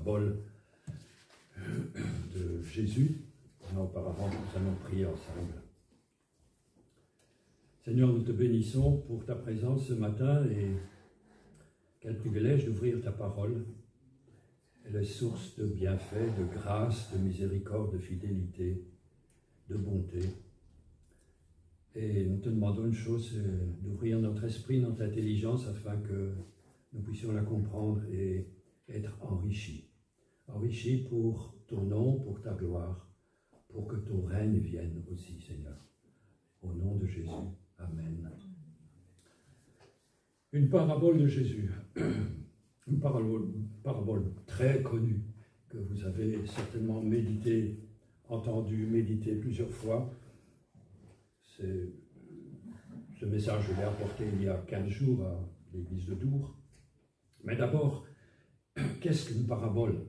parabole de Jésus. Auparavant, nous allons prier ensemble. Seigneur, nous te bénissons pour ta présence ce matin et quel privilège d'ouvrir ta parole. Elle est source de bienfaits, de grâce, de miséricorde, de fidélité, de bonté. Et nous te demandons une chose, d'ouvrir notre esprit, notre intelligence, afin que nous puissions la comprendre et être enrichis. Enrichis pour ton nom, pour ta gloire, pour que ton règne vienne aussi, Seigneur. Au nom de Jésus. Amen. Une parabole de Jésus. Une parabole très connue, que vous avez certainement entendu méditer plusieurs fois. Ce message, je l'ai apporté il y a 15 jours à l'église de Dour. Mais d'abord, qu'est-ce qu'une parabole?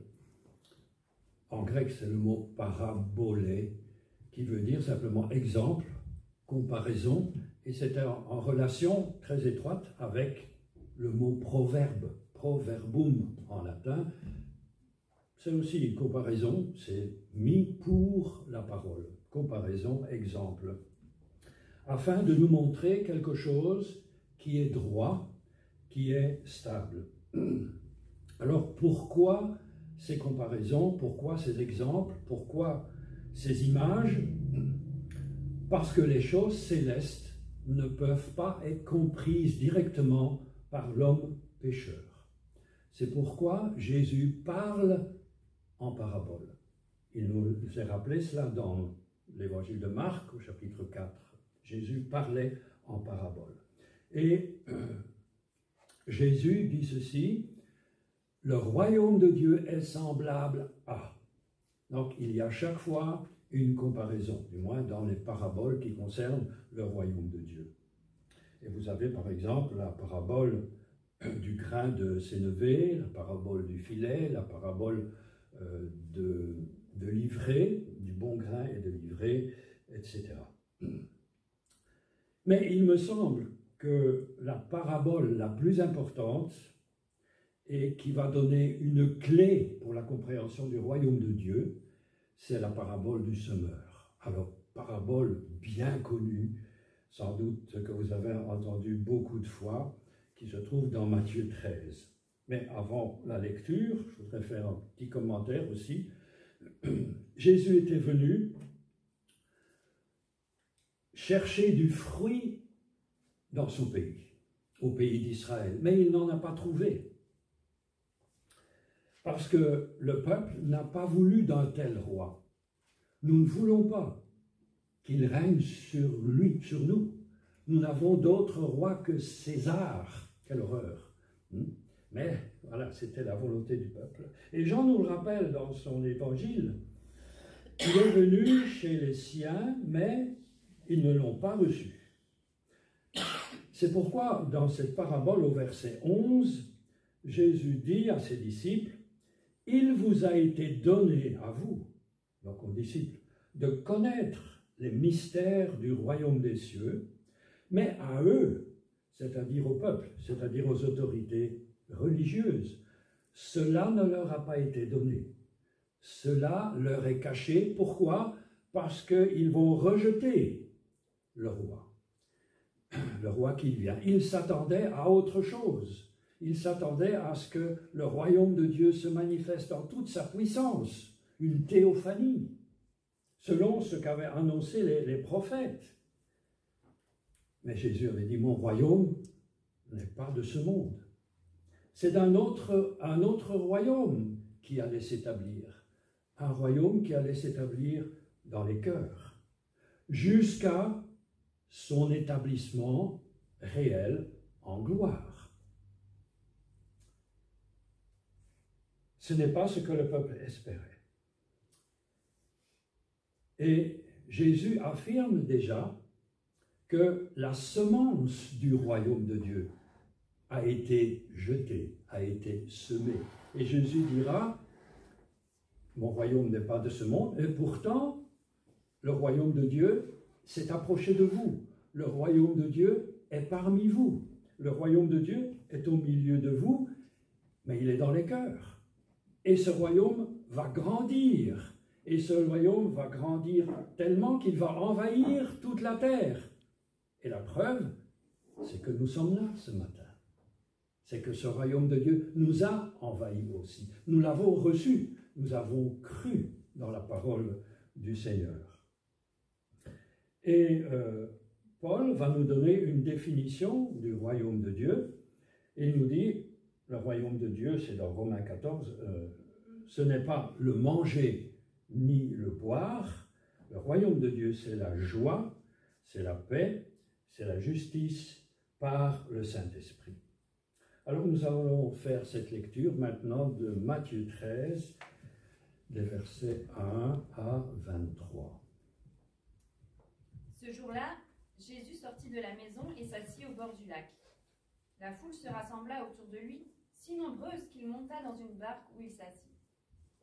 En grec, c'est le mot parabolé, qui veut dire simplement exemple, comparaison, et c'est en relation très étroite avec le mot proverbe, proverbum en latin. C'est aussi une comparaison, c'est mis pour la parole, comparaison, exemple, afin de nous montrer quelque chose qui est droit, qui est stable. Alors pourquoi ces comparaisons, pourquoi ces exemples, pourquoi ces images? Parce que les choses célestes ne peuvent pas être comprises directement par l'homme pécheur. C'est pourquoi Jésus parle en parabole. Il nous est rappelé cela dans l'évangile de Marc au chapitre 4. Jésus parlait en parabole. Et Jésus dit ceci: le royaume de Dieu est semblable à. Donc il y a chaque fois une comparaison, du moins dans les paraboles qui concernent le royaume de Dieu. Et vous avez par exemple la parabole du grain de sénévé, la parabole du filet, la parabole de l'ivraie, du bon grain et de l'ivraie, etc. Mais il me semble que la parabole la plus importante et qui va donner une clé pour la compréhension du royaume de Dieu, c'est la parabole du semeur. Alors, parabole bien connue, sans doute que vous avez entendu beaucoup de fois, qui se trouve dans Matthieu 13. Mais avant la lecture, je voudrais faire un petit commentaire aussi. Jésus était venu chercher du fruit dans son pays, au pays d'Israël, mais il n'en a pas trouvé. Parce que le peuple n'a pas voulu d'un tel roi. Nous ne voulons pas qu'il règne sur nous. Nous n'avons d'autre roi que César. Quelle horreur! Mais voilà, c'était la volonté du peuple. Et Jean nous le rappelle dans son évangile. Il est venu chez les siens, mais ils ne l'ont pas reçu. C'est pourquoi, dans cette parabole au verset 11, Jésus dit à ses disciples: il vous a été donné à vous, donc aux disciples, de connaître les mystères du royaume des cieux, mais à eux, c'est-à-dire au peuple, c'est-à-dire aux autorités religieuses, cela ne leur a pas été donné. Cela leur est caché. Pourquoi? Parce qu'ils vont rejeter le roi qui vient. Ils s'attendaient à autre chose. Ils s'attendaient à ce que le royaume de Dieu se manifeste en toute sa puissance, une théophanie, selon ce qu'avaient annoncé les prophètes. Mais Jésus avait dit: mon royaume n'est pas de ce monde. C'est un autre royaume qui allait s'établir, un royaume qui allait s'établir dans les cœurs, jusqu'à son établissement réel en gloire. Ce n'est pas ce que le peuple espérait. Et Jésus affirme déjà que la semence du royaume de Dieu a été jetée, a été semée. Et Jésus dira: mon royaume n'est pas de ce monde, et pourtant, le royaume de Dieu s'est approché de vous. Le royaume de Dieu est parmi vous. Le royaume de Dieu est au milieu de vous, mais il est dans les cœurs. Et ce royaume va grandir. Et ce royaume va grandir tellement qu'il va envahir toute la terre. Et la preuve, c'est que nous sommes là ce matin. C'est que ce royaume de Dieu nous a envahis aussi. Nous l'avons reçu. Nous avons cru dans la parole du Seigneur. Et Paul va nous donner une définition du royaume de Dieu. Et il nous dit, le royaume de Dieu, c'est dans Romains 14, ce n'est pas le manger ni le boire. Le royaume de Dieu, c'est la joie, c'est la paix, c'est la justice par le Saint-Esprit. Alors nous allons faire cette lecture maintenant de Matthieu 13, des versets 1 à 23. Ce jour-là, Jésus sortit de la maison et s'assit au bord du lac. La foule se rassembla autour de lui, si nombreuse qu'il monta dans une barque où il s'assit.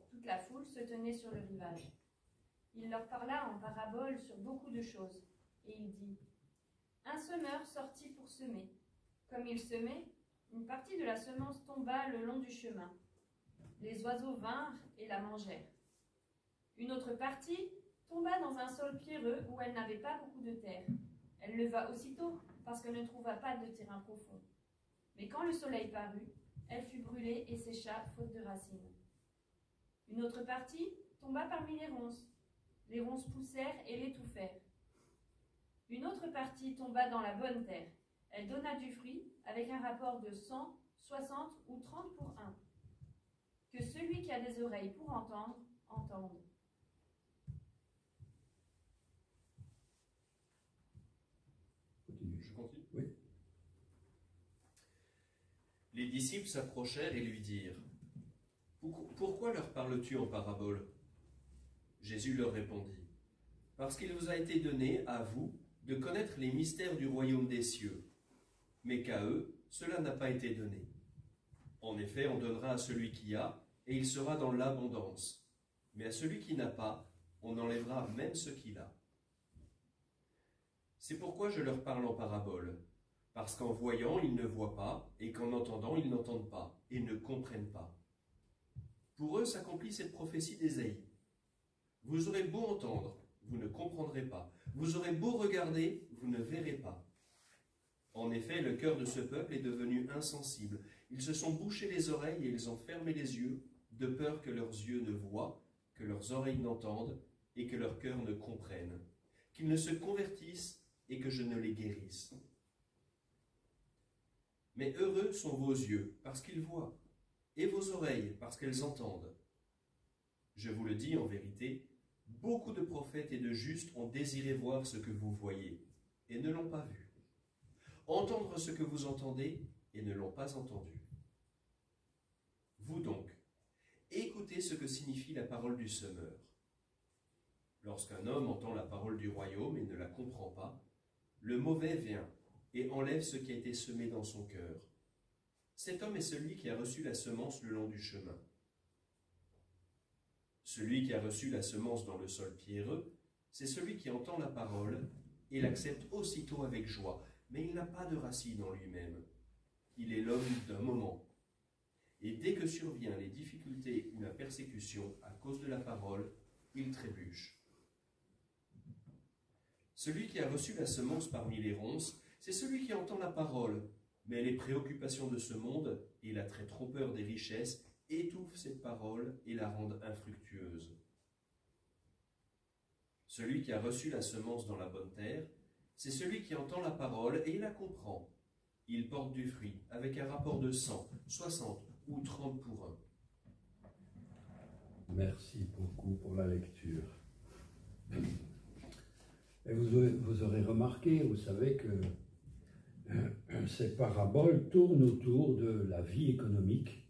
Toute la foule se tenait sur le rivage. Il leur parla en parabole sur beaucoup de choses, et il dit : Un semeur sortit pour semer. Comme il semait, une partie de la semence tomba le long du chemin. Les oiseaux vinrent et la mangèrent. Une autre partie tomba dans un sol pierreux où elle n'avait pas beaucoup de terre. Elle leva aussitôt, parce qu'elle ne trouva pas de terrain profond. Mais quand le soleil parut, elle fut brûlée et sécha, faute de racines. Une autre partie tomba parmi les ronces. Les ronces poussèrent et l'étouffèrent. Une autre partie tomba dans la bonne terre. Elle donna du fruit, avec un rapport de 100, 60 ou 30 pour 1. Que celui qui a des oreilles pour entendre, entende. Je continue ? Oui. Les disciples s'approchèrent et lui dirent : Pourquoi leur parles-tu en parabole ? Jésus leur répondit : Parce qu'il vous a été donné, à vous, de connaître les mystères du royaume des cieux, mais qu'à eux, cela n'a pas été donné. En effet, on donnera à celui qui a, et il sera dans l'abondance. Mais à celui qui n'a pas, on enlèvera même ce qu'il a. C'est pourquoi je leur parle en parabole, parce qu'en voyant, ils ne voient pas, et qu'en entendant, ils n'entendent pas, et ne comprennent pas. Pour eux s'accomplit cette prophétie d'Ésaïe. Vous aurez beau entendre, vous ne comprendrez pas. Vous aurez beau regarder, vous ne verrez pas. En effet, le cœur de ce peuple est devenu insensible. Ils se sont bouchés les oreilles et ils ont fermé les yeux, de peur que leurs yeux ne voient, que leurs oreilles n'entendent, et que leur cœur ne comprenne, qu'ils ne se convertissent et que je ne les guérisse. Mais heureux sont vos yeux, parce qu'ils voient, et vos oreilles, parce qu'elles entendent. Je vous le dis en vérité, beaucoup de prophètes et de justes ont désiré voir ce que vous voyez, et ne l'ont pas vu. Entendre ce que vous entendez, et ne l'ont pas entendu. Vous donc, écoutez ce que signifie la parole du semeur. Lorsqu'un homme entend la parole du royaume et ne la comprend pas, le mauvais vient et enlève ce qui a été semé dans son cœur. Cet homme est celui qui a reçu la semence le long du chemin. Celui qui a reçu la semence dans le sol pierreux, c'est celui qui entend la parole et l'accepte aussitôt avec joie, mais il n'a pas de racine en lui-même. Il est l'homme d'un moment. Et dès que surviennent les difficultés ou la persécution à cause de la parole, il trébuche. Celui qui a reçu la semence parmi les ronces, c'est celui qui entend la parole, mais les préoccupations de ce monde et l'attrait trompeur des richesses étouffent cette parole et la rendent infructueuse. Celui qui a reçu la semence dans la bonne terre, c'est celui qui entend la parole et la comprend. Il porte du fruit avec un rapport de 100, 60 ou 30 pour 1. Merci beaucoup pour la lecture. Et vous aurez remarqué, vous savez que ces paraboles tournent autour de la vie économique,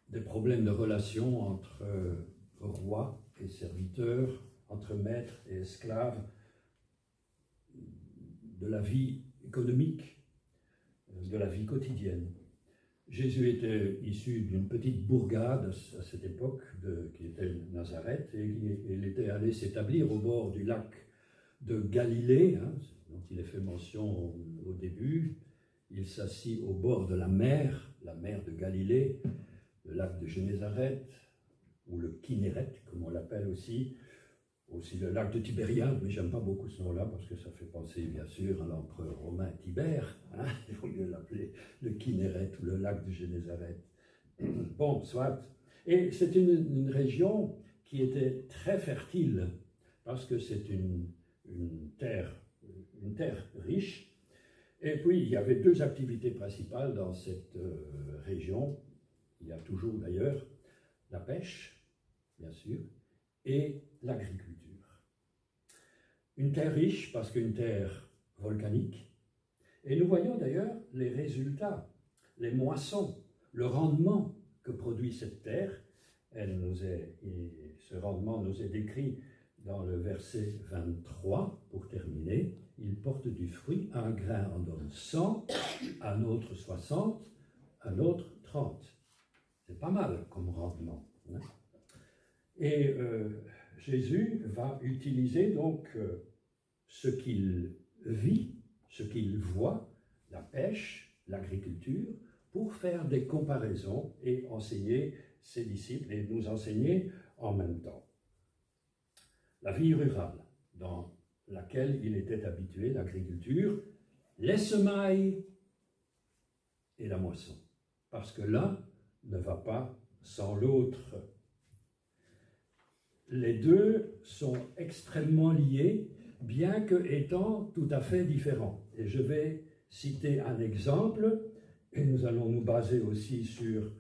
des problèmes de relations entre rois et serviteurs, entre maîtres et esclaves, de la vie économique, de la vie quotidienne. Jésus était issu d'une petite bourgade à cette époque, qui était Nazareth, et il était allé s'établir au bord du lac de Galilée, dont il est fait mention au début. Il s'assit au bord de la mer de Galilée, le lac de Génézareth, ou le Kinneret, comme on l'appelle aussi le lac de Tibériade, mais j'aime pas beaucoup ce nom-là parce que ça fait penser bien sûr à l'empereur romain Tibère, hein, il vaut mieux l'appeler le Kinneret ou le lac de Génézareth. Bon, soit. Et c'est une région qui était très fertile parce que c'est une terre riche. Et puis, il y avait deux activités principales dans cette région, il y a toujours d'ailleurs, la pêche, bien sûr, et l'agriculture. Une terre riche parce qu'une terre volcanique. Et nous voyons d'ailleurs les résultats, les moissons, le rendement que produit cette terre. Ce rendement nous est décrit dans le verset 23, pour terminer. Il porte du fruit, un grain en donne 100, un autre 60, un autre 30. C'est pas mal comme rendement. Hein? Et Jésus va utiliser donc ce qu'il vit, ce qu'il voit, la pêche, l'agriculture, pour faire des comparaisons et enseigner ses disciples et nous enseigner en même temps. La vie rurale dans laquelle il était habitué, l'agriculture, les semailles et la moisson, parce que l'un ne va pas sans l'autre. Les deux sont extrêmement liés, bien que étant tout à fait différents. Et je vais citer un exemple, et nous allons nous baser aussi sur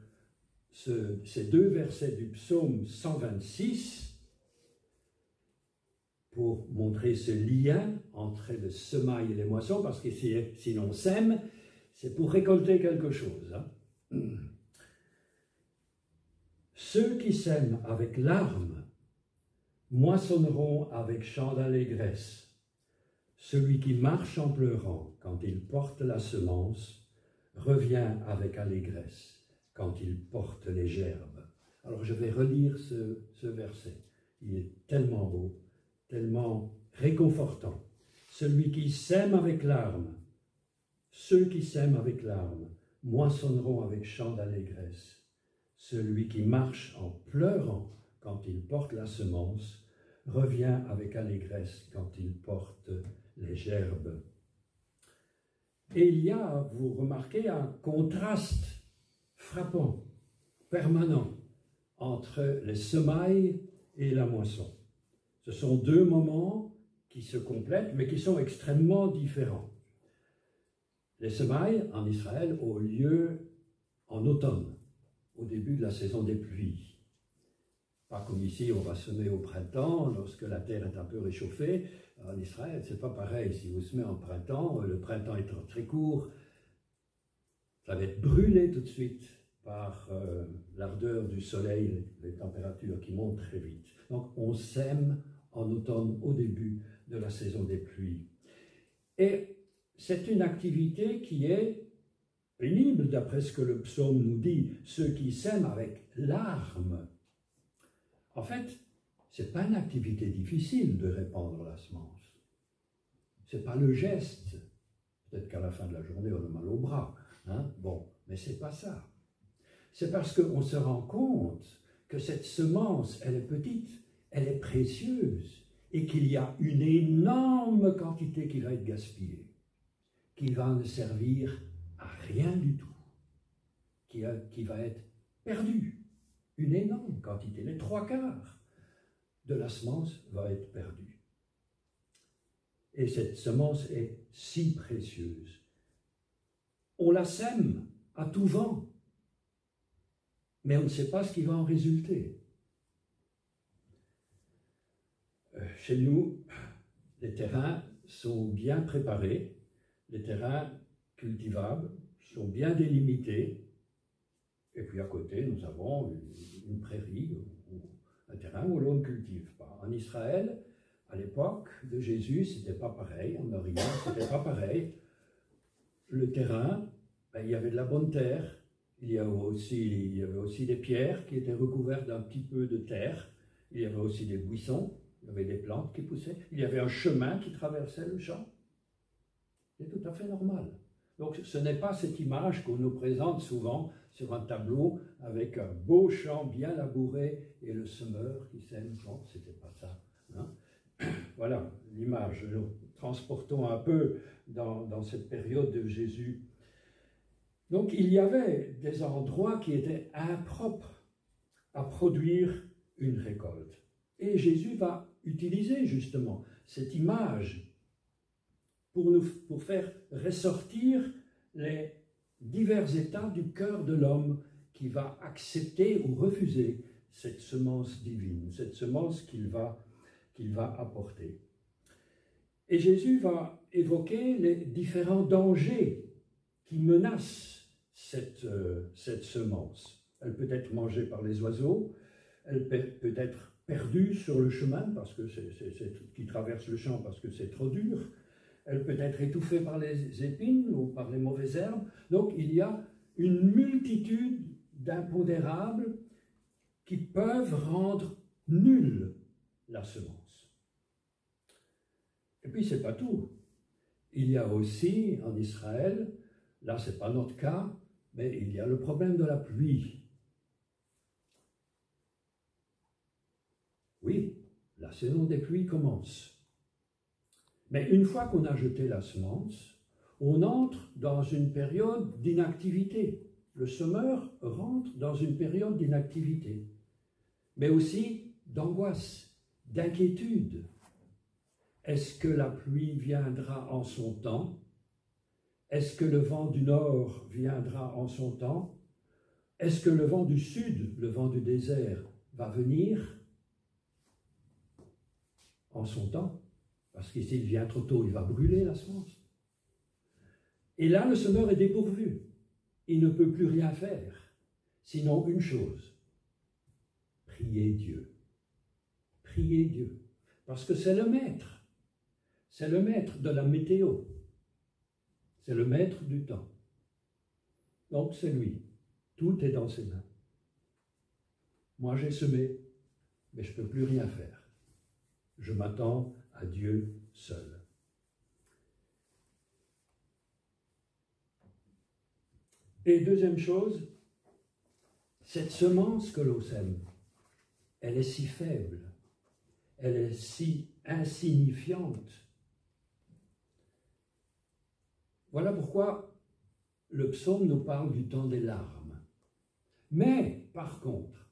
ces deux versets du psaume 126, pour montrer ce lien entre le semail et les moissons, parce que si l'on sème, c'est pour récolter quelque chose. Hein. Ceux qui sèment avec larmes moissonneront avec chant d'allégresse. Celui qui marche en pleurant quand il porte la semence revient avec allégresse quand il porte les gerbes. Alors je vais relire ce verset. Il est tellement beau, tellement réconfortant. Celui qui sème avec larmes, ceux qui sèment avec larmes, moissonneront avec chant d'allégresse. Celui qui marche en pleurant quand il porte la semence, revient avec allégresse quand il porte les gerbes. Et il y a, vous remarquez, un contraste frappant, permanent, entre les semailles et la moisson. Ce sont deux moments qui se complètent, mais qui sont extrêmement différents. Les semailles, en Israël, ont lieu en automne, au début de la saison des pluies. Pas comme ici, on va semer au printemps, lorsque la terre est un peu réchauffée. En Israël, c'est pas pareil. Si vous semez en printemps, le printemps étant très court, ça va être brûlé tout de suite par l'ardeur du soleil, les températures qui montent très vite. Donc, on sème en automne, au début de la saison des pluies. Et c'est une activité qui est pénible, d'après ce que le psaume nous dit, ceux qui sèment avec larmes. En fait, ce n'est pas une activité difficile de répandre la semence. Ce n'est pas le geste. Peut-être qu'à la fin de la journée, on a mal au bras. Hein? Bon, mais ce n'est pas ça. C'est parce qu'on se rend compte que cette semence, elle est petite, elle est précieuse, et qu'il y a une énorme quantité qui va être gaspillée, qui va ne servir à rien du tout, qui va être perdue. Une énorme quantité, les 3/4 de la semence va être perdue. Et cette semence est si précieuse. On la sème à tout vent, mais on ne sait pas ce qui va en résulter. Chez nous, les terrains sont bien préparés, les terrains cultivables sont bien délimités, et puis à côté, nous avons une prairie, ou un terrain où l'on ne cultive pas. En Israël, à l'époque de Jésus, ce n'était pas pareil, en Orient, ce n'était pas pareil. Le terrain, il y avait de la bonne terre, il y avait aussi des pierres qui étaient recouvertes d'un petit peu de terre, il y avait aussi des buissons, il y avait des plantes qui poussaient, il y avait un chemin qui traversait le champ. C'est tout à fait normal. Donc ce n'est pas cette image qu'on nous présente souvent, sur un tableau avec un beau champ bien labouré et le semeur qui sème. Non, c'était pas ça. Hein. Voilà l'image. Nous transportons un peu dans cette période de Jésus. Donc il y avait des endroits qui étaient impropres à produire une récolte. Et Jésus va utiliser justement cette image pour faire ressortir les divers états du cœur de l'homme qui va accepter ou refuser cette semence divine, cette semence qu'il va apporter. Et Jésus va évoquer les différents dangers qui menacent cette semence. Elle peut être mangée par les oiseaux, elle peut être perdue sur le chemin parce que qui traverse le champ parce que c'est trop dur. Elle peut être étouffée par les épines ou par les mauvaises herbes. Donc il y a une multitude d'impondérables qui peuvent rendre nulle la semence. Et puis c'est pas tout. Il y a aussi en Israël, là c'est pas notre cas, mais il y a le problème de la pluie. Oui, la saison des pluies commence. Mais une fois qu'on a jeté la semence, on entre dans une période d'inactivité. Le semeur rentre dans une période d'inactivité, mais aussi d'angoisse, d'inquiétude. Est-ce que la pluie viendra en son temps? Est-ce que le vent du nord viendra en son temps? Est-ce que le vent du sud, le vent du désert, va venir en son temps? Parce que s'il vient trop tôt, il va brûler la semence. Et là, le semeur est dépourvu. Il ne peut plus rien faire, sinon une chose, prier Dieu. Prier Dieu. Parce que c'est le maître. C'est le maître de la météo. C'est le maître du temps. Donc c'est lui. Tout est dans ses mains. Moi j'ai semé, mais je ne peux plus rien faire. Je m'attends à Dieu seul. Et deuxième chose, cette semence que l'on sème, elle est si faible, elle est si insignifiante. Voilà pourquoi le psaume nous parle du temps des larmes. Mais, par contre,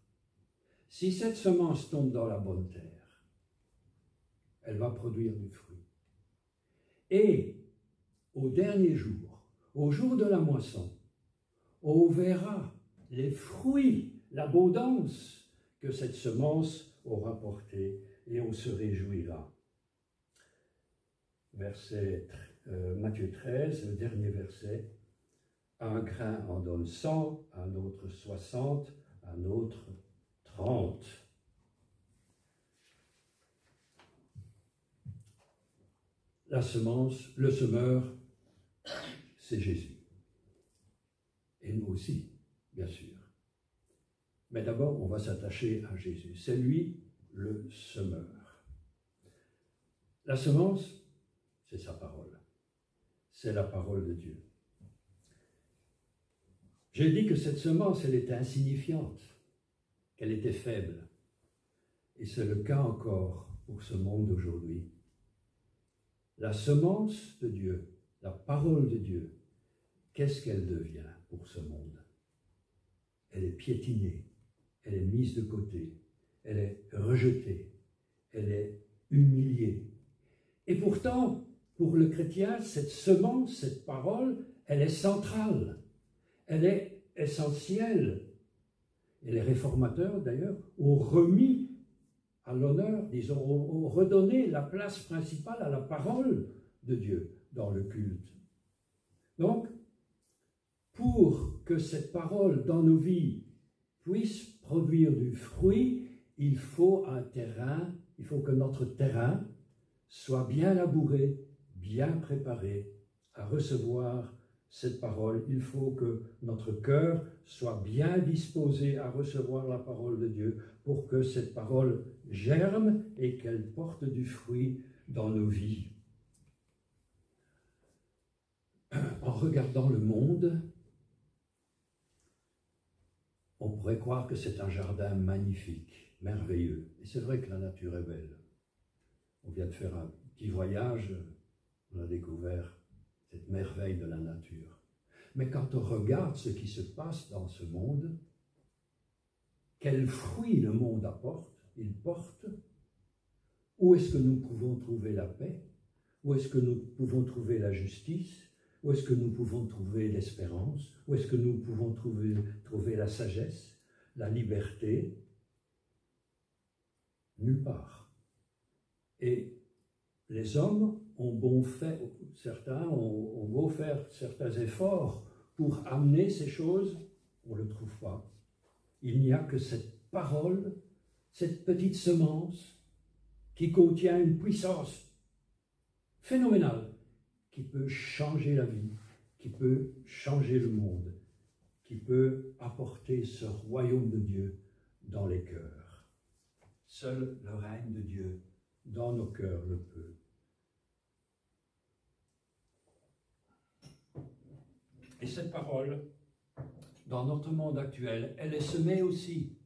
si cette semence tombe dans la bonne terre, elle va produire du fruit. Et au dernier jour, au jour de la moisson, on verra les fruits, l'abondance que cette semence aura porté et on se réjouira. Matthieu 13, le dernier verset. Un grain en donne 100, un autre 60, un autre 30. La semence, le semeur, c'est Jésus. Et nous aussi, bien sûr. Mais d'abord, on va s'attacher à Jésus. C'est lui le semeur. La semence, c'est sa parole. C'est la parole de Dieu. J'ai dit que cette semence, elle était insignifiante, qu'elle était faible. Et c'est le cas encore pour ce monde d'aujourd'hui. La semence de Dieu, la parole de Dieu, qu'est-ce qu'elle devient pour ce monde? Elle est piétinée, elle est mise de côté, elle est rejetée, elle est humiliée. Et pourtant, pour le chrétien, cette semence, cette parole, elle est centrale, elle est essentielle. Et les réformateurs, d'ailleurs, ont remis à l'honneur, disons, ont redonné la place principale à la parole de Dieu dans le culte. Donc, pour que cette parole dans nos vies puisse produire du fruit, il faut un terrain, il faut que notre terrain soit bien labouré, bien préparé à recevoir cette parole. Il faut que notre cœur soit bien disposé à recevoir la parole de Dieu pour que cette parole germe et qu'elle porte du fruit dans nos vies. En regardant le monde, on pourrait croire que c'est un jardin magnifique, merveilleux. Et c'est vrai que la nature est belle. On vient de faire un petit voyage, on a découvert cette merveille de la nature. Mais quand on regarde ce qui se passe dans ce monde, quels fruits le monde il porte, où est-ce que nous pouvons trouver la paix, où est-ce que nous pouvons trouver la justice, où est-ce que nous pouvons trouver l'espérance, où est-ce que nous pouvons trouver la sagesse, la liberté? Nulle part. Et les hommes certains ont beau faire certains efforts pour amener ces choses, on ne le trouve pas. Il n'y a que cette parole, cette petite semence qui contient une puissance phénoménale qui peut changer la vie, qui peut changer le monde, qui peut apporter ce royaume de Dieu dans les cœurs. Seul le règne de Dieu dans nos cœurs le peut. Et cette parole, dans notre monde actuel, elle est semée aussi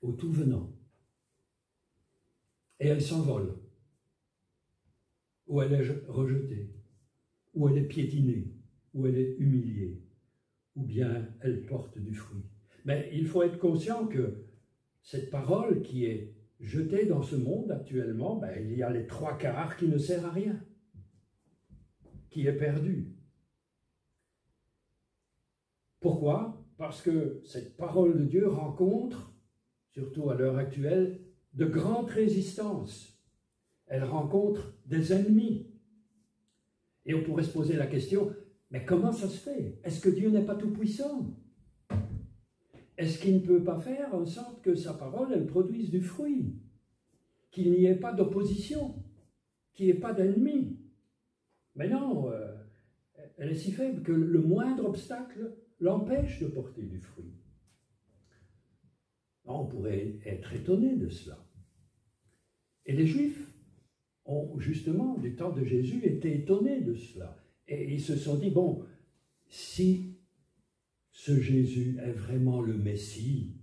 au tout venant. Et elle s'envole, ou elle est rejetée, ou elle est piétinée, ou elle est humiliée, ou bien elle porte du fruit. Mais il faut être conscient que cette parole qui est jetée dans ce monde actuellement, il y a les 3/4 qui ne sert à rien, qui est perdue. Pourquoi? Parce que cette parole de Dieu rencontre, surtout à l'heure actuelle, de grandes résistances. Elle rencontre des ennemis. Et on pourrait se poser la question, mais comment ça se fait? Est-ce que Dieu n'est pas tout-puissant? Est-ce qu'il ne peut pas faire en sorte que sa parole, elle produise du fruit? Qu'il n'y ait pas d'opposition? Qu'il n'y ait pas d'ennemis? Mais non, elle est si faible que le moindre obstacle l'empêche de porter du fruit. On pourrait être étonné de cela. Et les Juifs ont justement, du temps de Jésus, été étonnés de cela. Et ils se sont dit, bon, si ce Jésus est vraiment le Messie,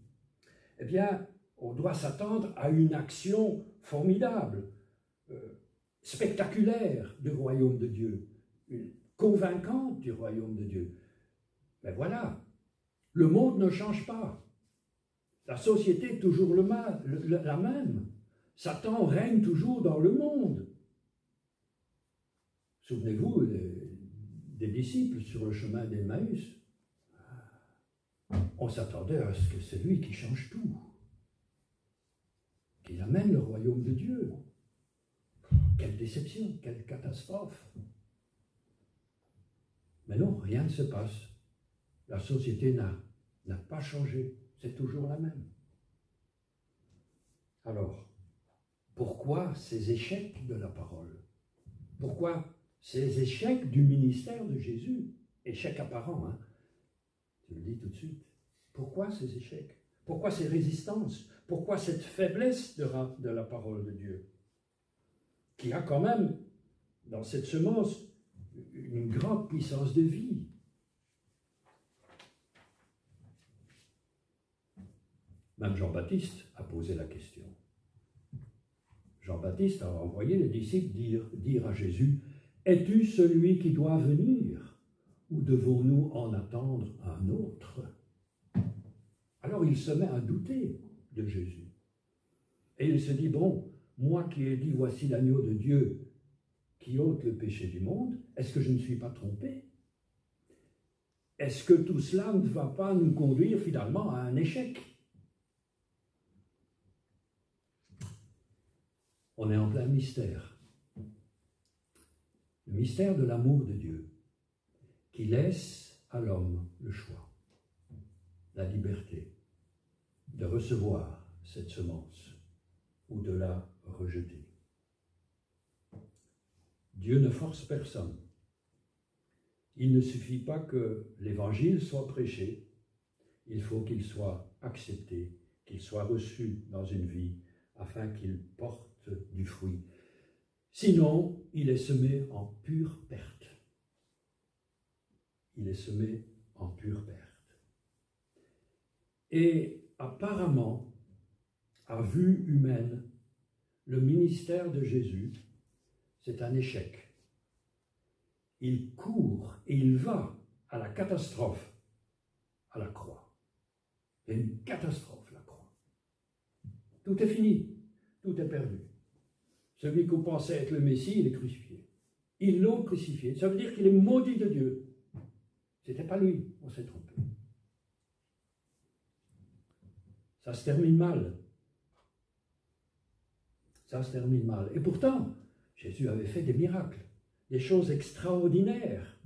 eh bien, on doit s'attendre à une action formidable, spectaculaire du royaume de Dieu, convaincante du royaume de Dieu. Mais voilà, le monde ne change pas. La société est toujours la même. Satan règne toujours dans le monde. Souvenez-vous des disciples sur le chemin d'Emmaüs. On s'attendait à ce que c'est lui qui change tout, qu'il amène le royaume de Dieu. Quelle déception, quelle catastrophe. Mais non, rien ne se passe. La société n'a pas changé, c'est toujours la même. Alors, pourquoi ces échecs de la parole? Pourquoi ces échecs du ministère de Jésus? Échecs apparents, hein? Je le dis tout de suite. Pourquoi ces échecs? Pourquoi ces résistances? Pourquoi cette faiblesse de la parole de Dieu? Qui a quand même, dans cette semence, une grande puissance de vie. Même Jean-Baptiste a posé la question. Jean-Baptiste a envoyé les disciples dire à Jésus, « Es-tu celui qui doit venir, ou devons-nous en attendre un autre ?» Alors il se met à douter de Jésus. Et il se dit, bon, moi qui ai dit, voici l'agneau de Dieu qui ôte le péché du monde, est-ce que je ne suis pas trompé? Est-ce que tout cela ne va pas nous conduire finalement à un échec? On est en plein mystère. Le mystère de l'amour de Dieu, qui laisse à l'homme le choix, la liberté de recevoir cette semence ou de la rejeter. Dieu ne force personne. Il ne suffit pas que l'évangile soit prêché, il faut qu'il soit accepté, qu'il soit reçu dans une vie afin qu'il porte du fruit. Sinon, il est semé en pure perte. Il est semé en pure perte. Et apparemment, à vue humaine, le ministère de Jésus, c'est un échec. Il court et il va à la catastrophe, à la croix. C'est une catastrophe, la croix. Tout est fini, tout est perdu. Celui qu'on pensait être le Messie, il est crucifié. Ils l'ont crucifié. Ça veut dire qu'il est maudit de Dieu. Ce n'était pas lui, on s'est trompé. Ça se termine mal. Ça se termine mal. Et pourtant, Jésus avait fait des miracles, des choses extraordinaires.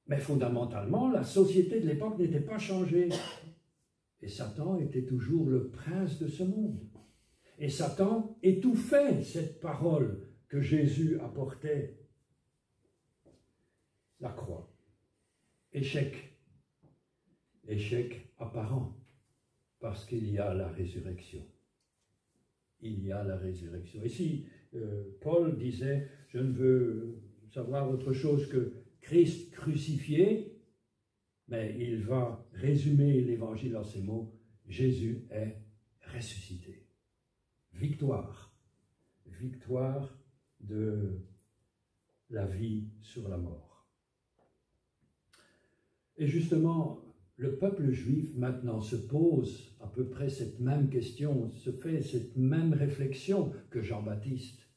Mais fondamentalement, la société de l'époque n'était pas changée. Et Satan était toujours le prince de ce monde. Et Satan étouffait cette parole que Jésus apportait. La croix. Échec. Échec apparent. Parce qu'il y a la résurrection. Il y a la résurrection. Et si Paul disait, je ne veux savoir autre chose que Christ crucifié, mais il va résumer l'évangile en ces mots, Jésus est ressuscité. Victoire. Victoire de la vie sur la mort. Et justement, le peuple juif maintenant se pose à peu près cette même question, se fait cette même réflexion que Jean-Baptiste.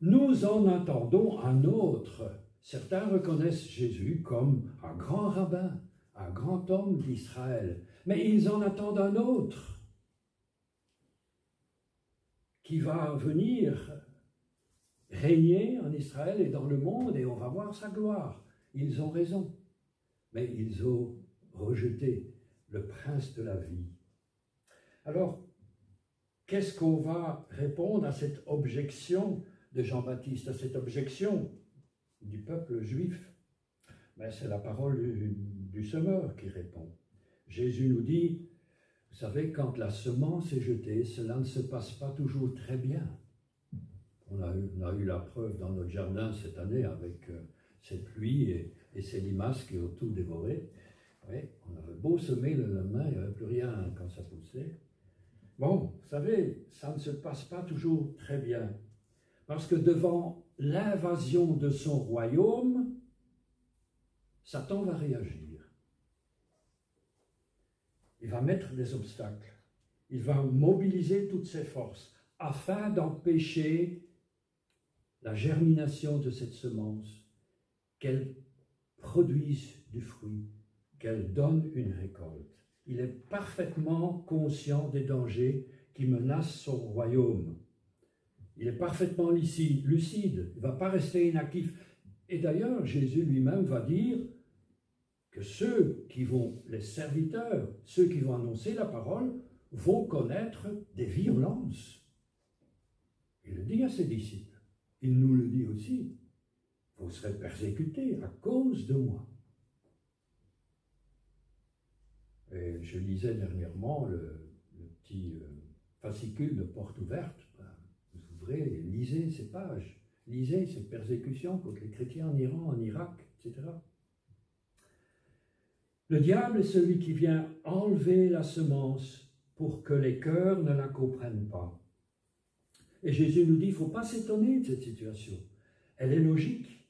Nous en attendons un autre. Certains reconnaissent Jésus comme un grand rabbin, un grand homme d'Israël, mais ils en attendent un autre qui va venir régner en Israël et dans le monde et on va voir sa gloire. Ils ont raison, mais ils ont rejeté le prince de la vie. Alors, qu'est-ce qu'on va répondre à cette objection de Jean-Baptiste, à cette objection du peuple juif? Ben, c'est la parole du semeur qui répond. Jésus nous dit, vous savez, quand la semence est jetée, cela ne se passe pas toujours très bien. On a eu la preuve dans notre jardin cette année avec cette pluie et ces limaces qui ont tout dévoré. Oui, on avait beau semer le lendemain, il n'y avait plus rien quand ça poussait. Bon, vous savez, ça ne se passe pas toujours très bien. Parce que devant l'invasion de son royaume, Satan va réagir. Il va mettre des obstacles. Il va mobiliser toutes ses forces afin d'empêcher la germination de cette semence, qu'elle produise du fruit, qu'elle donne une récolte. Il est parfaitement conscient des dangers qui menacent son royaume. Il est parfaitement lucide, il ne va pas rester inactif. Et d'ailleurs, Jésus lui-même va dire que ceux qui vont, les serviteurs, ceux qui vont annoncer la parole, vont connaître des violences. Il le dit à ses disciples. Il nous le dit aussi. Vous serez persécutés à cause de moi. Et je lisais dernièrement le petit fascicule de Porte ouverte. Vous ouvrez, lisez ces pages, lisez ces persécutions contre les chrétiens en Iran, en Irak, etc. Le diable est celui qui vient enlever la semence pour que les cœurs ne la comprennent pas. Et Jésus nous dit, il ne faut pas s'étonner de cette situation. Elle est logique.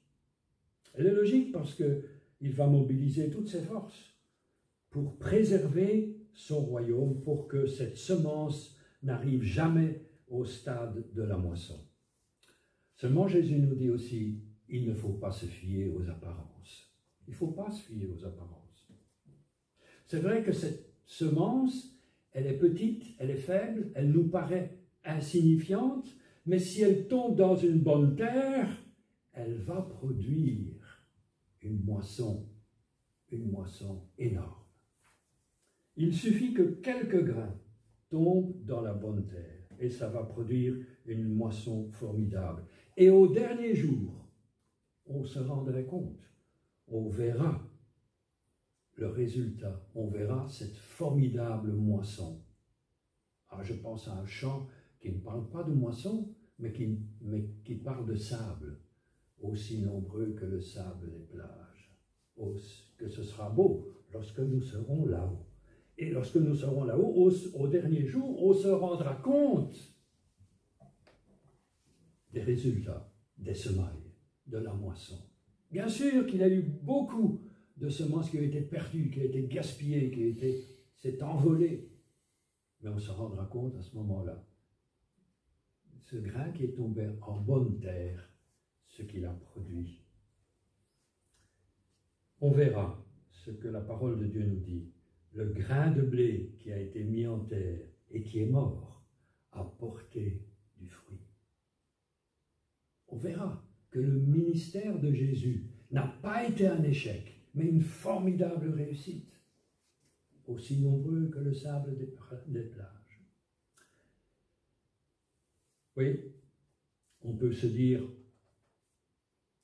Elle est logique parce qu'il va mobiliser toutes ses forces pour préserver son royaume, pour que cette semence n'arrive jamais au stade de la moisson. Seulement Jésus nous dit aussi, il ne faut pas se fier aux apparences. Il ne faut pas se fier aux apparences. C'est vrai que cette semence, elle est petite, elle est faible, elle nous paraît insignifiante, mais si elle tombe dans une bonne terre, elle va produire une moisson énorme. Il suffit que quelques grains tombent dans la bonne terre et ça va produire une moisson formidable. Et au dernier jour, on se rendrait compte, on verra le résultat, on verra cette formidable moisson. Alors je pense à un chant qui ne parle pas de moisson, mais qui parle de sable, aussi nombreux que le sable des plages. Que ce sera beau lorsque nous serons là-haut. Et lorsque nous serons là-haut, au dernier jour, on se rendra compte des résultats des semailles, de la moisson. Bien sûr qu'il y a eu beaucoup de semences qui ont été perdues, qui ont été gaspillées, s'est envolées. Mais on se rendra compte à ce moment-là, ce grain qui est tombé en bonne terre, ce qu'il a produit. On verra ce que la parole de Dieu nous dit. Le grain de blé qui a été mis en terre et qui est mort a porté du fruit. On verra que le ministère de Jésus n'a pas été un échec, mais une formidable réussite, aussi nombreux que le sable des plages. Oui, on peut se dire,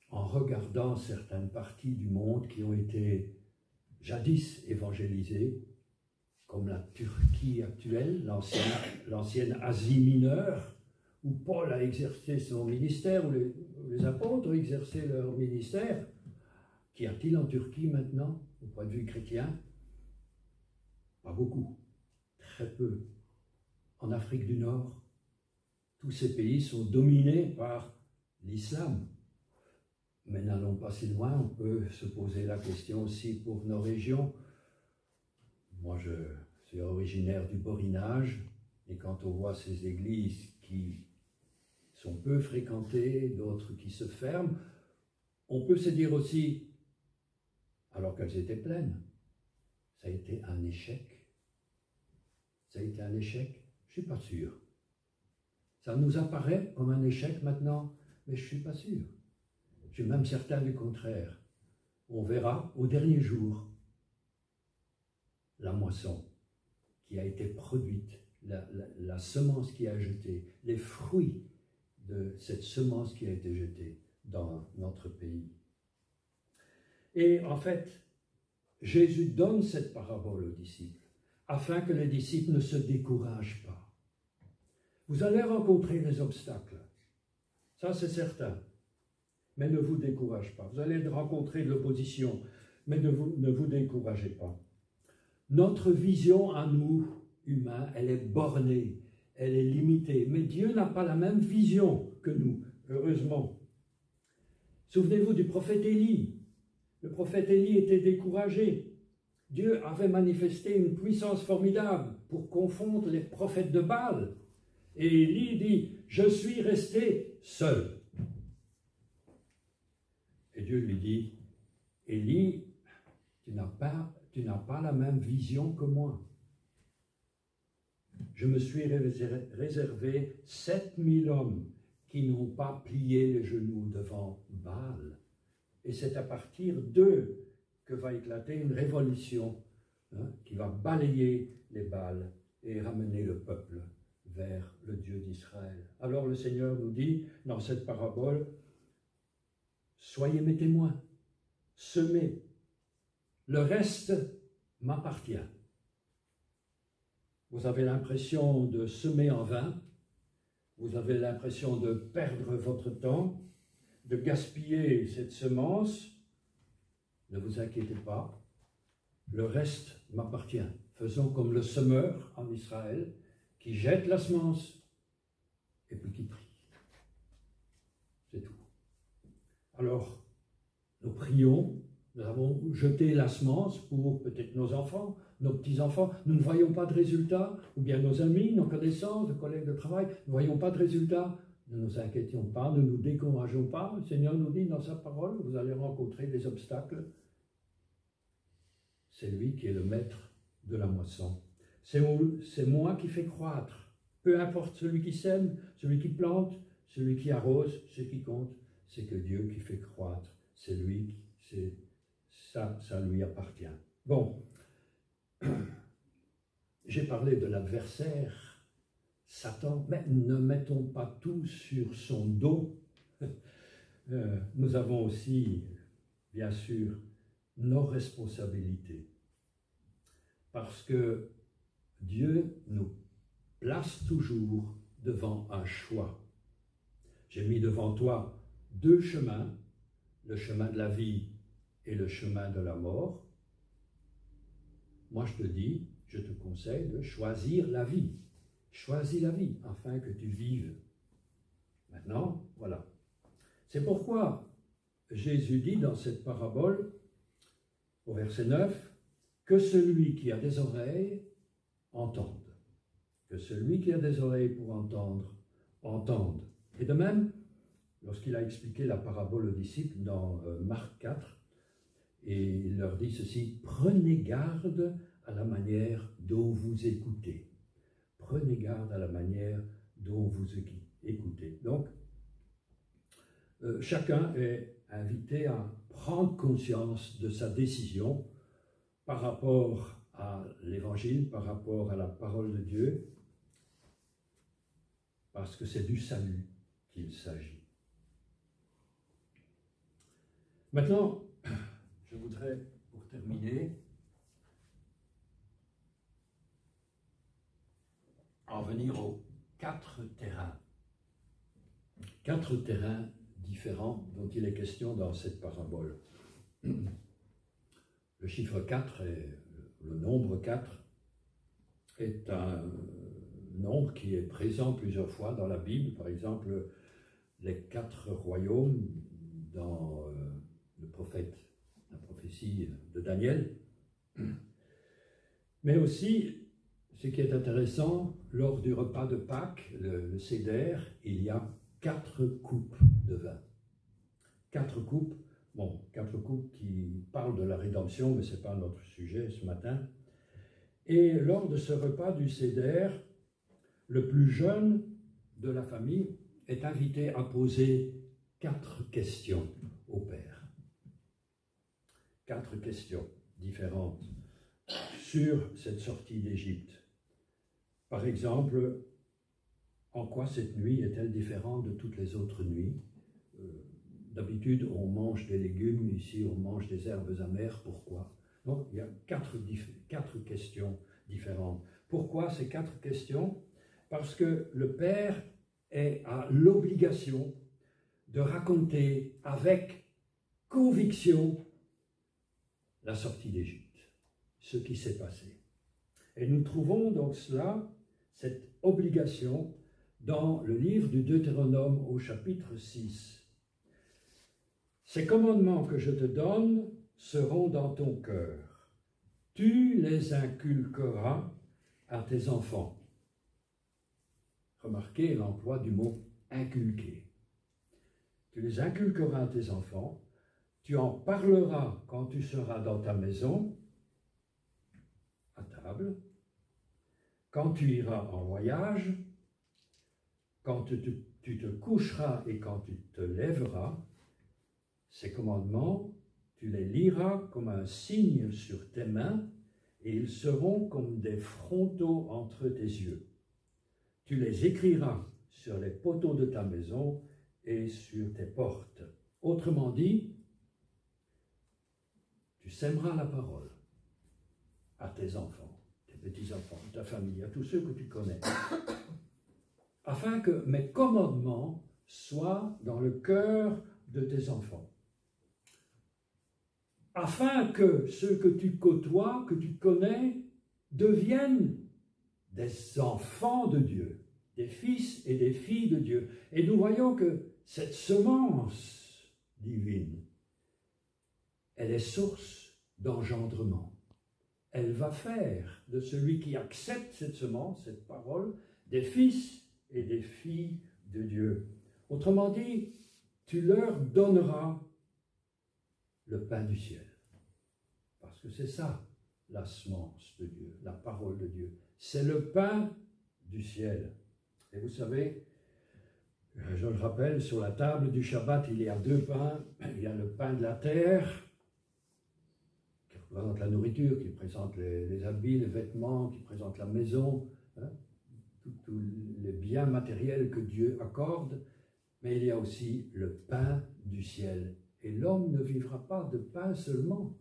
en regardant certaines parties du monde qui ont été jadis évangélisées, comme la Turquie actuelle, l'ancienne Asie mineure, où Paul a exercé son ministère, où les apôtres ont exercé leur ministère. Qu'y a-t-il en Turquie maintenant, au point de vue chrétien? Pas beaucoup, très peu. En Afrique du Nord, tous ces pays sont dominés par l'islam. Mais n'allons pas si loin, on peut se poser la question aussi pour nos régions. Moi, je suis originaire du Borinage, et quand on voit ces églises qui sont peu fréquentées, d'autres qui se ferment, on peut se dire aussi, alors qu'elles étaient pleines, ça a été un échec. Ça a été un échec? Je ne suis pas sûr. Ça nous apparaît comme un échec maintenant, mais je ne suis pas sûr. Je suis même certain du contraire. On verra au dernier jour la moisson qui a été produite, la semence qui a jeté, les fruits de cette semence qui a été jetée dans notre pays. Et en fait, Jésus donne cette parabole aux disciples afin que les disciples ne se découragent pas. Vous allez rencontrer les obstacles, ça c'est certain, mais ne vous découragez pas. Vous allez rencontrer de l'opposition, mais ne vous découragez pas. Notre vision à nous, humains, elle est bornée, elle est limitée, mais Dieu n'a pas la même vision que nous, heureusement. Souvenez-vous du prophète Élie. Le prophète Élie était découragé. Dieu avait manifesté une puissance formidable pour confondre les prophètes de Baal. Et Élie dit, « Je suis resté seul. » Et Dieu lui dit, « Élie, tu n'as pas la même vision que moi. Je me suis réservé 7000 hommes qui n'ont pas plié les genoux devant Baal. Et c'est à partir d'eux que va éclater une révolution qui va balayer les Baals et ramener le peuple vers le Dieu d'Israël. Alors le Seigneur nous dit dans cette parabole, soyez mes témoins, semez, le reste m'appartient. Vous avez l'impression de semer en vain, vous avez l'impression de perdre votre temps, de gaspiller cette semence. Ne vous inquiétez pas, le reste m'appartient. Faisons comme le semeur en Israël, qui jette la semence et puis qui prie. C'est tout. Alors, nous prions, nous avons jeté la semence pour peut-être nos enfants, nos petits-enfants. Nous ne voyons pas de résultats, ou bien nos amis, nos connaissances, nos collègues de travail, nous ne voyons pas de résultats. Ne nous inquiétions pas, ne nous décourageons pas. Le Seigneur nous dit dans sa parole, vous allez rencontrer des obstacles. C'est lui qui est le maître de la moisson. C'est moi qui fais croître. Peu importe celui qui sème, celui qui plante, celui qui arrose, ce qui compte, c'est que Dieu qui fait croître. C'est lui, ça lui appartient. Bon, j'ai parlé de l'adversaire, Satan, mais ne mettons pas tout sur son dos. Nous avons aussi, bien sûr, nos responsabilités. Parce que Dieu nous place toujours devant un choix. J'ai mis devant toi deux chemins, le chemin de la vie et le chemin de la mort. Moi, je te dis, je te conseille de choisir la vie. Choisis la vie afin que tu vives. Maintenant, voilà. C'est pourquoi Jésus dit dans cette parabole, au verset 9, que celui qui a des oreilles entende. Que celui qui a des oreilles pour entendre, entende. Et de même, lorsqu'il a expliqué la parabole aux disciples dans Marc 4, et il leur dit ceci, prenez garde à la manière dont vous écoutez. Prenez garde à la manière dont vous écoutez. Donc, chacun est invité à prendre conscience de sa décision par rapport à l'Évangile, par rapport à la parole de Dieu, parce que c'est du salut qu'il s'agit. Maintenant, je voudrais, pour terminer, en venir aux 4 terrains. 4 terrains différents dont il est question dans cette parabole. Le chiffre 4, le nombre 4, est un nombre qui est présent plusieurs fois dans la Bible. Par exemple, les 4 royaumes dans le prophète, la prophétie de Daniel. Mais aussi, ce qui est intéressant, lors du repas de Pâques, le Seder, il y a 4 coupes de vin. 4 coupes, bon, 4 coupes qui parlent de la rédemption, mais ce n'est pas notre sujet ce matin. Et lors de ce repas du Seder, le plus jeune de la famille est invité à poser 4 questions au père. 4 questions différentes sur cette sortie d'Égypte. Par exemple, en quoi cette nuit est-elle différente de toutes les autres nuits? D'habitude, on mange des légumes, ici on mange des herbes amères, pourquoi? Donc, il y a 4 questions différentes. Pourquoi ces 4 questions? Parce que le père a l'obligation de raconter avec conviction la sortie d'Égypte, ce qui s'est passé. Et nous trouvons donc cette obligation dans le livre du Deutéronome au chapitre 6. Ces commandements que je te donne seront dans ton cœur. Tu les inculqueras à tes enfants. Remarquez l'emploi du mot inculquer. Tu les inculqueras à tes enfants. Tu en parleras quand tu seras dans ta maison, à table, quand tu iras en voyage, quand tu te coucheras et quand tu te lèveras. Ces commandements, tu les liras comme un signe sur tes mains et ils seront comme des frontaux entre tes yeux. Tu les écriras sur les poteaux de ta maison et sur tes portes. Autrement dit, tu sèmeras la parole à tes enfants, tes petits-enfants, ta famille, à tous ceux que tu connais, afin que mes commandements soient dans le cœur de tes enfants. Afin que ceux que tu côtoies, que tu connais, deviennent des enfants de Dieu, des fils et des filles de Dieu. Et nous voyons que cette semence divine, elle est source d'engendrement. Elle va faire de celui qui accepte cette semence, cette parole, des fils et des filles de Dieu. Autrement dit, tu leur donneras le pain du ciel. Parce que c'est ça, la semence de Dieu, la parole de Dieu. C'est le pain du ciel. Et vous savez, je le rappelle, sur la table du Shabbat, il y a 2 pains. Il y a le pain de la terre, qui représente la nourriture, qui présente les habits, les vêtements, qui présente la maison, hein, tous les biens matériels que Dieu accorde. Mais il y a aussi le pain du ciel. Et l'homme ne vivra pas de pain seulement,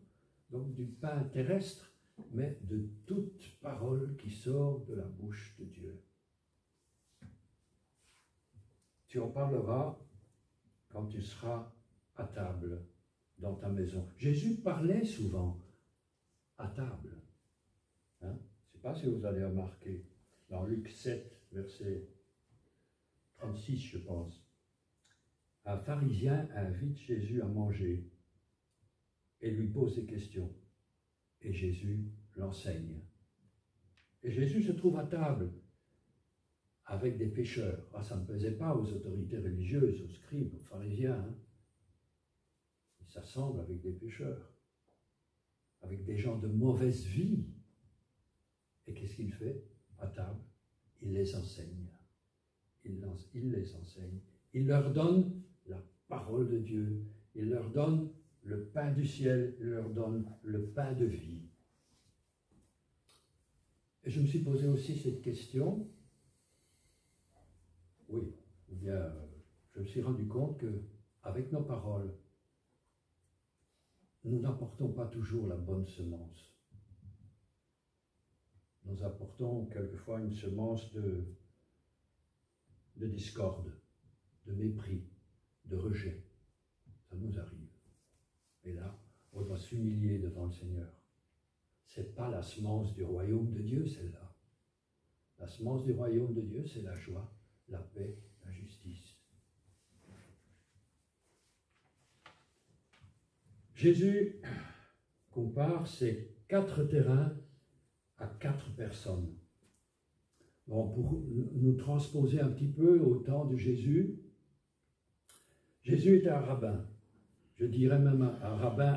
donc du pain terrestre, mais de toute parole qui sort de la bouche de Dieu. Tu en parleras quand tu seras à table dans ta maison. Jésus parlait souvent à table. Hein? pas si vous avez remarqué, dans Luc 7, verset 36, je pense, un pharisien invite Jésus à manger et lui pose des questions. Et Jésus l'enseigne. Et Jésus se trouve à table avec des pécheurs. Ah, ça ne plaisait pas aux autorités religieuses, aux scribes, aux pharisiens. Hein. Il s'assemble avec des pécheurs, avec des gens de mauvaise vie. Et qu'est-ce qu'il fait à table? Il les enseigne. Il les enseigne. Il leur donne la parole de Dieu. Il leur donne le pain du ciel. Il leur donne le pain de vie. Et je me suis posé aussi cette question. Oui, ou bien je me suis rendu compte qu'avec nos paroles, nous n'apportons pas toujours la bonne semence. Nous apportons quelquefois une semence de discorde, de mépris, de rejet. Ça nous arrive. Et là, on doit s'humilier devant le Seigneur. Ce n'est pas la semence du royaume de Dieu, celle-là. La semence du royaume de Dieu, c'est la joie, la paix, la justice. Jésus compare ces 4 terrains à 4 personnes. Bon, pour nous transposer un petit peu au temps de Jésus, Jésus était un rabbin. Je dirais même un rabbin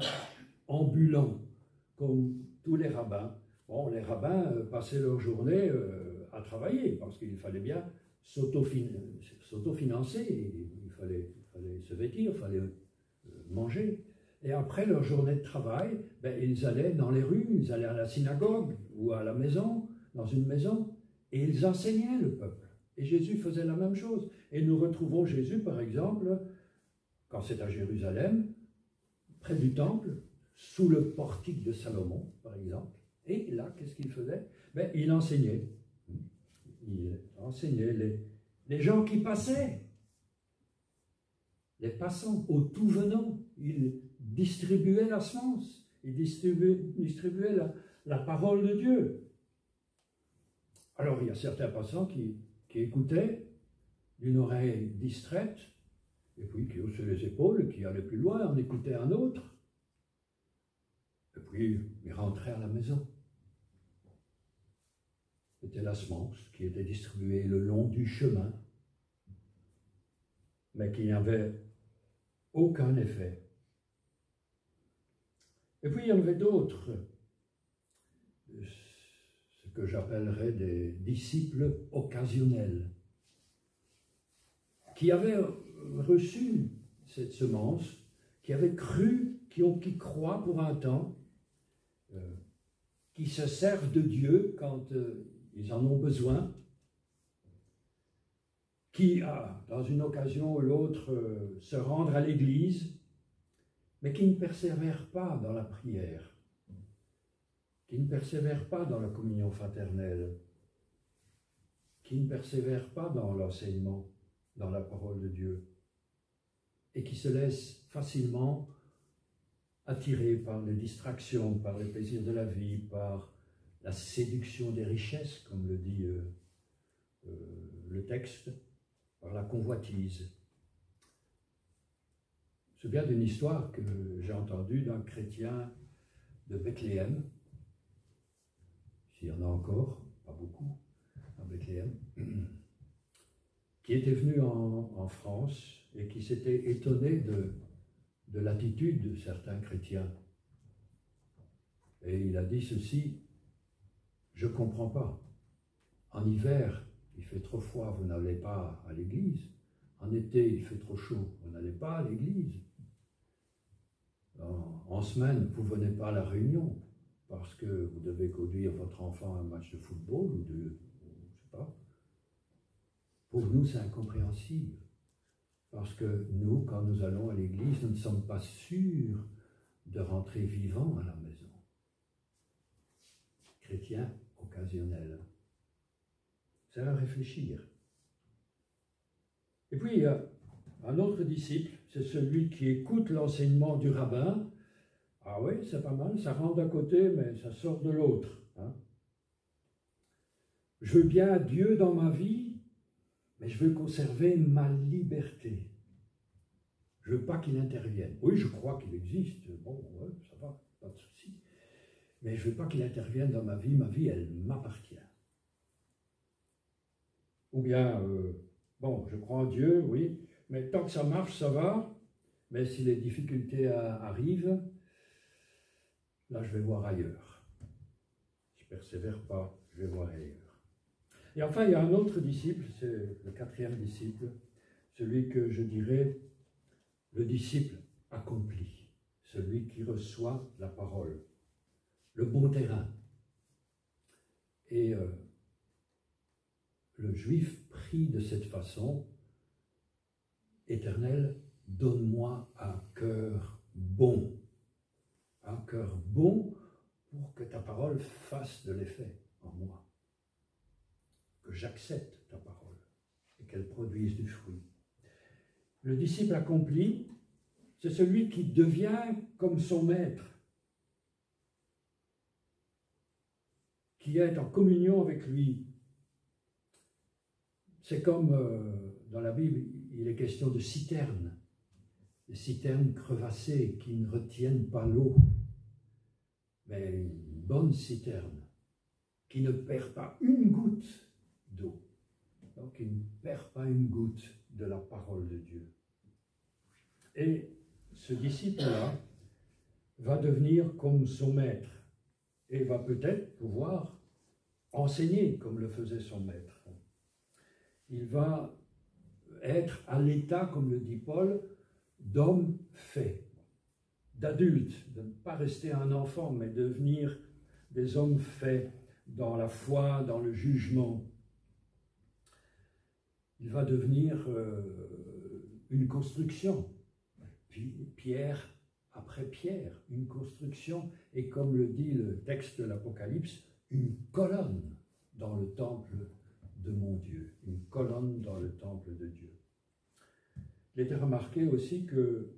ambulant, comme tous les rabbins. Bon, les rabbins passaient leur journée à travailler, parce qu'il fallait bien s'autofinancer, il fallait se vêtir, il fallait manger. Et après leur journée de travail, ils allaient dans les rues, ils allaient à la synagogue ou à la maison, dans une maison, et ils enseignaient le peuple. Et Jésus faisait la même chose. Et nous retrouvons Jésus, par exemple, quand c'est à Jérusalem, près du temple, sous le portique de Salomon, par exemple. Et là, qu'est-ce qu'il faisait? Il enseignait. Il enseignait les gens qui passaient, les passants, aux tout venants. Il distribuait la semence, il distribuait la parole de Dieu. Alors, il y a certains passants qui écoutaient d'une oreille distraite, et puis qui haussaient les épaules, qui allaient plus loin, en écoutaient un autre, et puis ils rentraient à la maison. C'était la semence qui était distribuée le long du chemin, mais qui n'avait aucun effet. Et puis il y en avait d'autres, ce que j'appellerais des disciples occasionnels, qui avaient reçu cette semence, qui avaient cru, qui croient pour un temps, qui se servent de Dieu quand ils en ont besoin, qui, dans une occasion ou l'autre, se rendent à l'église, mais qui ne persévèrent pas dans la prière, qui ne persévèrent pas dans la communion fraternelle, qui ne persévèrent pas dans l'enseignement, dans la parole de Dieu, et qui se laissent facilement attirer par les distractions, par les plaisirs de la vie, par la séduction des richesses, comme le dit le texte, par la convoitise. Je me souviens d'une histoire que j'ai entendue d'un chrétien de Bethléem, s'il y en a encore, pas beaucoup, à Bethléem, qui était venu en France et qui s'était étonné de l'attitude de certains chrétiens. Et il a dit ceci: je ne comprends pas. En hiver, il fait trop froid, vous n'allez pas à l'église. En été, il fait trop chaud, vous n'allez pas à l'église. En semaine, vous ne venez pas à la réunion parce que vous devez conduire votre enfant à un match de football ou je ne sais pas. Pour nous, c'est incompréhensible. Parce que nous, quand nous allons à l'église, nous ne sommes pas sûrs de rentrer vivants à la maison. Chrétien occasionnel. C'est à réfléchir. Et puis, un autre disciple, c'est celui qui écoute l'enseignement du rabbin. Ah oui, c'est pas mal, ça rentre d'un côté, mais ça sort de l'autre. Hein? Je veux bien Dieu dans ma vie, mais je veux conserver ma liberté. Je ne veux pas qu'il intervienne. Oui, je crois qu'il existe. Bon, ouais, ça va, pas de souci. Mais je ne veux pas qu'il intervienne dans ma vie. Ma vie, elle m'appartient. Ou bien, bon, je crois en Dieu, oui, mais tant que ça marche, ça va. Mais si les difficultés arrivent, là, je vais voir ailleurs. Je ne persévère pas, je vais voir ailleurs. Et enfin, il y a un autre disciple, c'est le 4e disciple, celui que je dirais le disciple accompli, celui qui reçoit la parole, le bon terrain. Et le juif prie de cette façon, « Éternel, donne-moi un cœur bon. » Un cœur bon pour que ta parole fasse de l'effet en moi. Que j'accepte ta parole et qu'elle produise du fruit. Le disciple accompli, c'est celui qui devient comme son maître, qui est en communion avec lui. C'est comme dans la Bible, il est question de citernes, des citernes crevassées qui ne retiennent pas l'eau, mais une bonne citerne qui ne perd pas une goutte d'eau, donc qui ne perd pas une goutte de la parole de Dieu. Et ce disciple-là va devenir comme son maître et va peut-être pouvoir enseigner comme le faisait son maître. Il va être à l'état, comme le dit Paul, d'homme fait, d'adulte, de ne pas rester un enfant, mais devenir des hommes faits dans la foi, dans le jugement. Il va devenir une construction, puis pierre après pierre, une construction, et comme le dit le texte de l'Apocalypse, une colonne dans le temple de mon Dieu, une colonne dans le temple de Dieu. Il était remarqué aussi que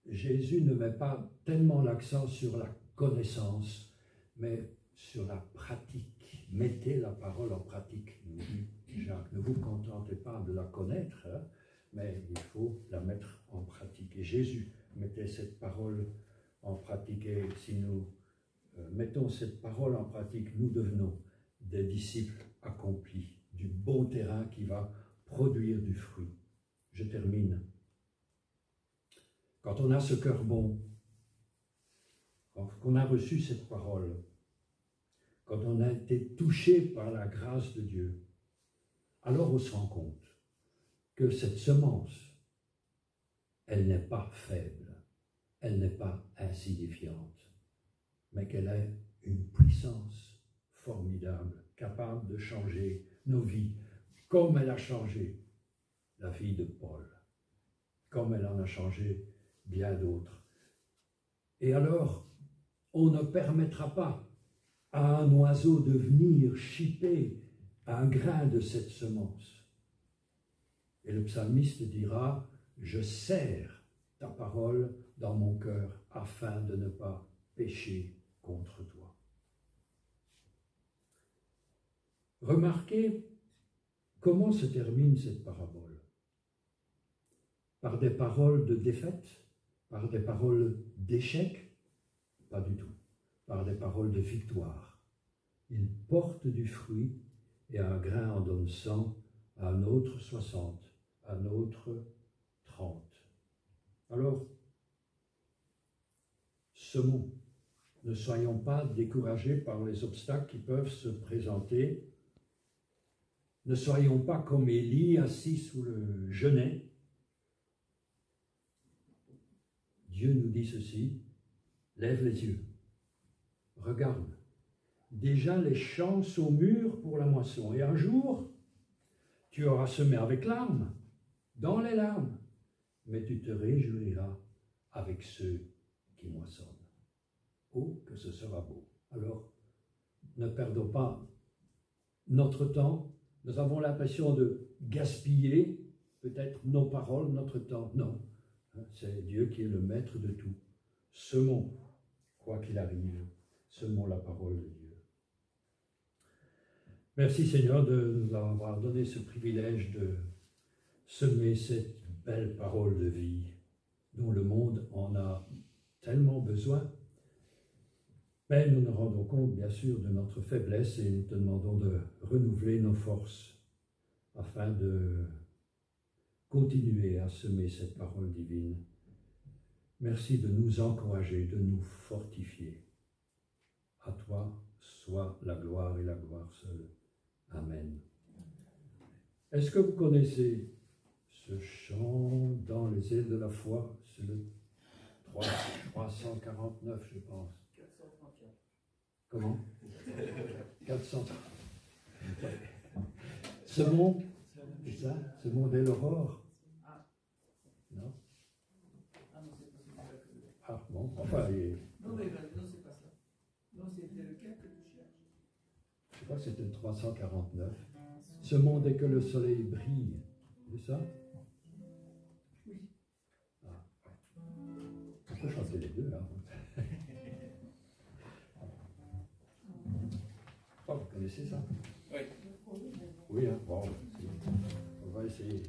Jésus ne met pas tellement l'accent sur la connaissance, mais sur la pratique. Mettez la parole en pratique, nous dit Jacques. Ne vous contentez pas de la connaître, hein, mais il faut la mettre en pratique. Et Jésus mettait cette parole en pratique. Et si nous mettons cette parole en pratique, nous devenons des disciples accomplis, du bon terrain qui va produire du fruit. Je termine. Quand on a ce cœur bon, quand on a reçu cette parole, quand on a été touché par la grâce de Dieu, alors on se rend compte que cette semence, elle n'est pas faible, elle n'est pas insignifiante, mais qu'elle a une puissance formidable, capable de changer nos vies, comme elle a changé la vie de Paul, comme elle en a changé bien d'autres. Et alors, on ne permettra pas à un oiseau de venir chipper un grain de cette semence. Et le psalmiste dira, « Je serre ta parole dans mon cœur afin de ne pas pécher contre toi. » Remarquez comment se termine cette parabole. Par des paroles de défaite, par des paroles d'échec, pas du tout, par des paroles de victoire. Il porte du fruit et un grain en donne 100, à un autre 60, à un autre 30. Alors, semons. Ne soyons pas découragés par les obstacles qui peuvent se présenter. Ne soyons pas comme Élie, assis sous le genêt. Dieu nous dit ceci, lève les yeux, regarde. Déjà les champs sont mûrs pour la moisson. Et un jour, tu auras semé avec larmes, dans les larmes, mais tu te réjouiras avec ceux qui moissonnent. Oh, que ce sera beau. Alors, ne perdons pas notre temps. Nous avons l'impression de gaspiller peut-être nos paroles, notre temps. Non, c'est Dieu qui est le maître de tout. Semons, quoi qu'il arrive, semons la parole de Dieu. Merci Seigneur de nous avoir donné ce privilège de semer cette belle parole de vie dont le monde en a tellement besoin. Mais nous nous rendons compte bien sûr de notre faiblesse et nous te demandons de renouveler nos forces afin de continuer à semer cette parole divine. Merci de nous encourager, de nous fortifier. À toi soit la gloire et la gloire seule. Amen. Est-ce que vous connaissez ce chant dans les ailes de la foi? C'est le 349, je pense. 434. Comment? 400. Ce monde, c'est ça? Ce monde est l'aurore? Non? Ah non, c'est pas celui-là que... Ah bon, enfin, Non, mais non, c'est pas ça. Non, c'était lequel que tu cherches? je crois que c'était le 349. Ce monde est que le soleil brille. C'est ça? Oui. Ah, on peut chanter les deux, hein. Oh, vous connaissez ça? Oui. Oui, hein? Bon, on va essayer.